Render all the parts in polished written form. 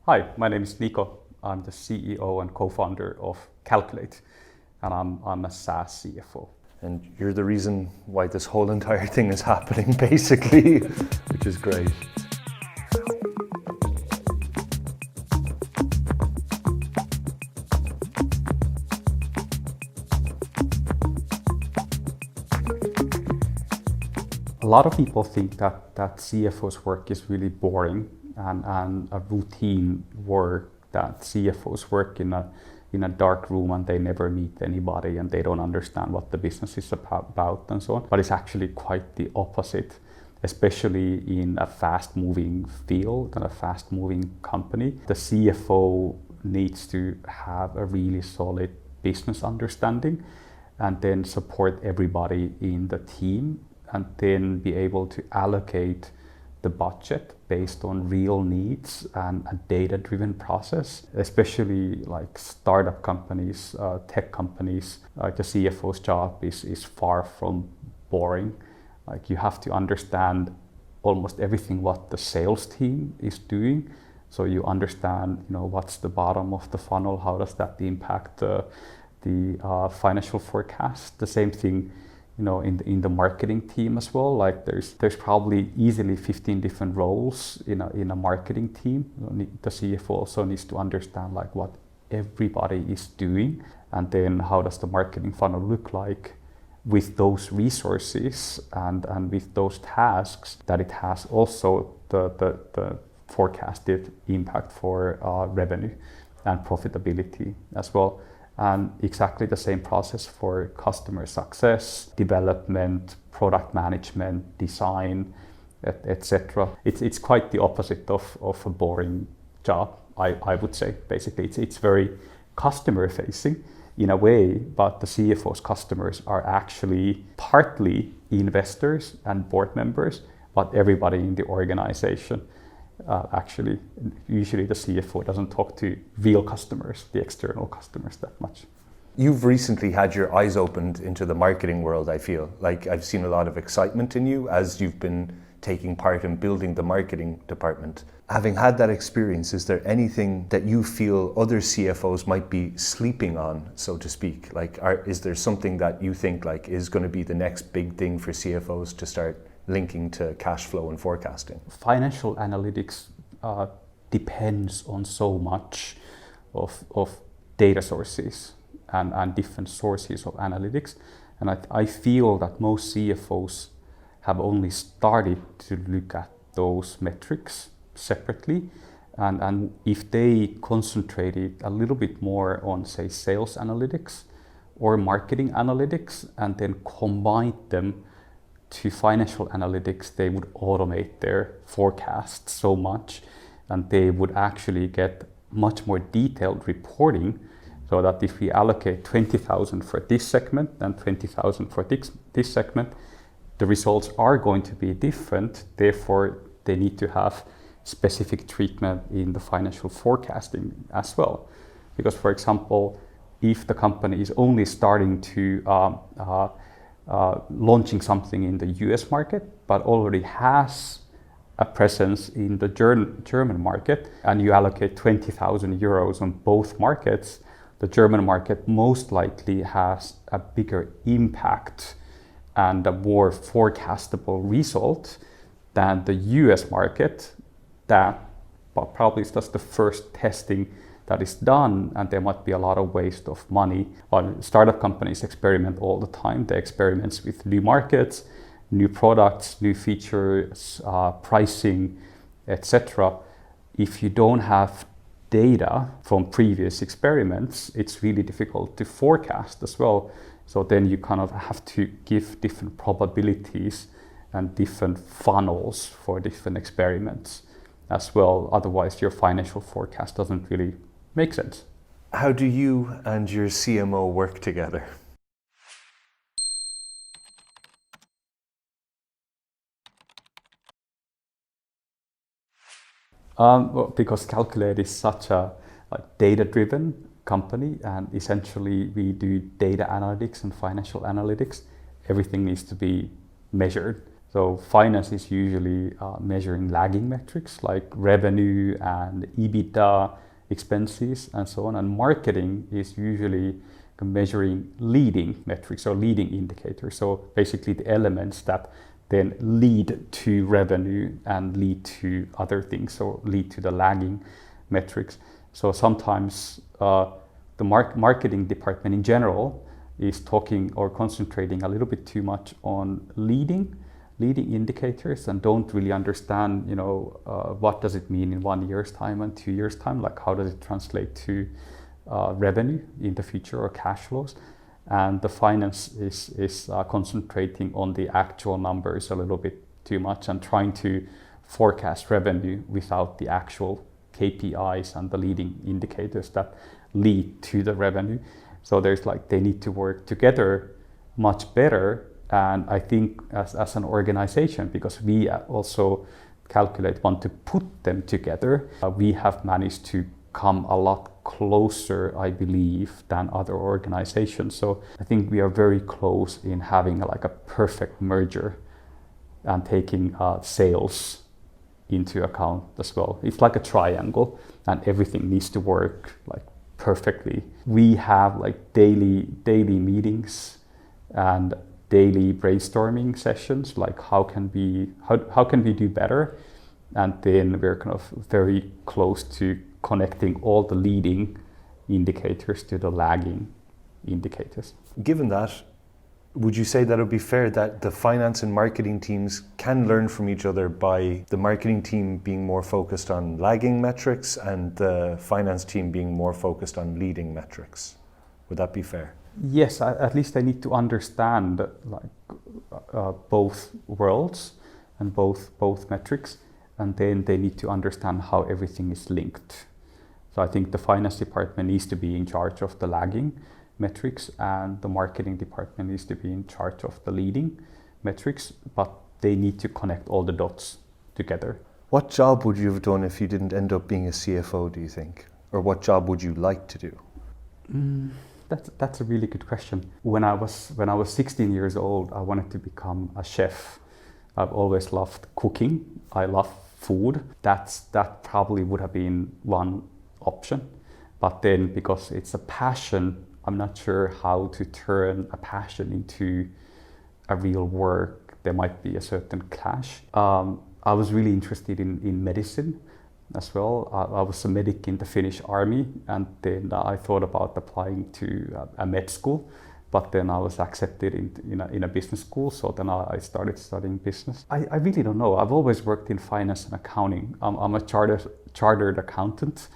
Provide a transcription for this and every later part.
Hi, my name is Niko. I'm the CEO and co-founder of Calqulate, and I'm a SaaS CFO. And you're the reason why this whole entire thing is happening, basically, which is great. A lot of people think that CFO's work is really boring and a routine work, that CFOs work in a dark room and they never meet anybody and they don't understand what the business is about and so on. But it's actually quite the opposite, especially in a fast-moving field and a fast-moving company. The CFO needs to have a really solid business understanding and then support everybody in the team and then be able to allocate the budget based on real needs and a data-driven process, especially like startup companies, tech companies. Like the CFO's job is far from boring. Like you have to understand almost everything what the sales team is doing. So you understand, what's the bottom of the funnel, how does that impact the financial forecast. The same thing in the marketing team as well. Like there's probably easily 15 different roles in a marketing team. The CFO also needs to understand like what everybody is doing, and then how does the marketing funnel look like with those resources and with those tasks, that it has also the forecasted impact for revenue and profitability as well. And exactly the same process for customer success, development, product management, design, etc. It's quite the opposite of a boring job, I would say. Basically, it's very customer facing in a way, but the CFO's customers are actually partly investors and board members, but everybody in the organization. Actually, usually the CFO doesn't talk to real customers, the external customers, that much. You've recently had your eyes opened into the marketing world, I feel. Like I've seen a lot of excitement in you as you've been taking part in building the marketing department. Having had that experience, is there anything that you feel other CFOs might be sleeping on, so to speak? Like, is there something that you think like is going to be the next big thing for CFOs to start linking to cash flow and forecasting? Financial analytics depends on so much of data sources and different sources of analytics. And I feel that most CFOs have only started to look at those metrics separately. And if they concentrated a little bit more on, say, sales analytics or marketing analytics and then combined them to financial analytics, they would automate their forecasts so much, and they would actually get much more detailed reporting, so that if we allocate 20,000 for this segment and 20,000 for this segment, the results are going to be different. Therefore, they need to have specific treatment in the financial forecasting as well. Because, for example, if the company is only starting to launching something in the US market, but already has a presence in the German market, and you allocate 20,000 euros on both markets, the German market most likely has a bigger impact and a more forecastable result than the US market, that probably is just the first testing that is done, and there might be a lot of waste of money. Startup companies experiment all the time. They experiment with new markets, new products, new features, pricing, etc. If you don't have data from previous experiments, it's really difficult to forecast as well. So then you kind of have to give different probabilities and different funnels for different experiments as well. Otherwise, your financial forecast doesn't really make sense. How do you and your CMO work together? Well, because Calqulate is such a data-driven company, and essentially we do data analytics and financial analytics. Everything needs to be measured So finance is usually measuring lagging metrics like revenue and EBITDA, expenses, and so on. And marketing is usually measuring leading metrics or leading indicators. So basically the elements that then lead to revenue and lead to other things, so lead to the lagging metrics. So sometimes the marketing department in general is talking or concentrating a little bit too much on leading indicators and don't really understand, what does it mean in 1 year's time and 2 years' time, like how does it translate to revenue in the future or cash flows. And the finance is concentrating on the actual numbers a little bit too much and trying to forecast revenue without the actual KPIs and the leading indicators that lead to the revenue. So there's they need to work together much better. And I think as an organization, because we also Calqulate want to put them together, we have managed to come a lot closer, I believe, than other organizations. So I think we are very close in having a perfect merger and taking sales into account as well. It's like a triangle and everything needs to work perfectly. We have daily meetings and daily brainstorming sessions, how can we do better, and then we're kind of very close to connecting all the leading indicators to the lagging indicators. Given that, would you say that it would be fair that the finance and marketing teams can learn from each other by the marketing team being more focused on lagging metrics and the finance team being more focused on leading metrics? Would that be fair? Yes, at least they need to understand both worlds and both metrics, and then they need to understand how everything is linked. So I think the finance department needs to be in charge of the lagging metrics and the marketing department needs to be in charge of the leading metrics, but they need to connect all the dots together. What job would you have done if you didn't end up being a CFO, do you think? Or what job would you like to do? That's a really good question. When I was 16 years old, I wanted to become a chef. I've always loved cooking. I love food. That probably would have been one option. But then because it's a passion, I'm not sure how to turn a passion into a real work. There might be a certain clash. I was really interested in medicine as well. I was a medic in the Finnish army, and then I thought about applying to a med school, but then I was accepted in a business school, so then I started studying business. I really don't know. I've always worked in finance and accounting. I'm a chartered accountant,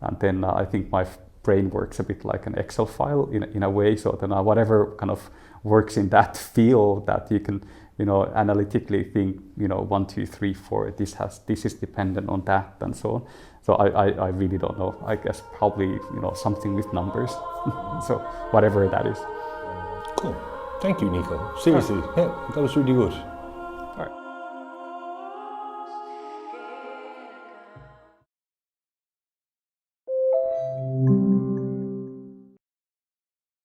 and then I think my brain works a bit like an Excel file in a way, so then whatever kind of works in that field that you can analytically think, 1, 2, 3, 4, this is dependent on that and so on. So I really don't know. I guess probably, something with numbers. So whatever that is. Cool. Thank you, Niko. Seriously, yeah, that was really good.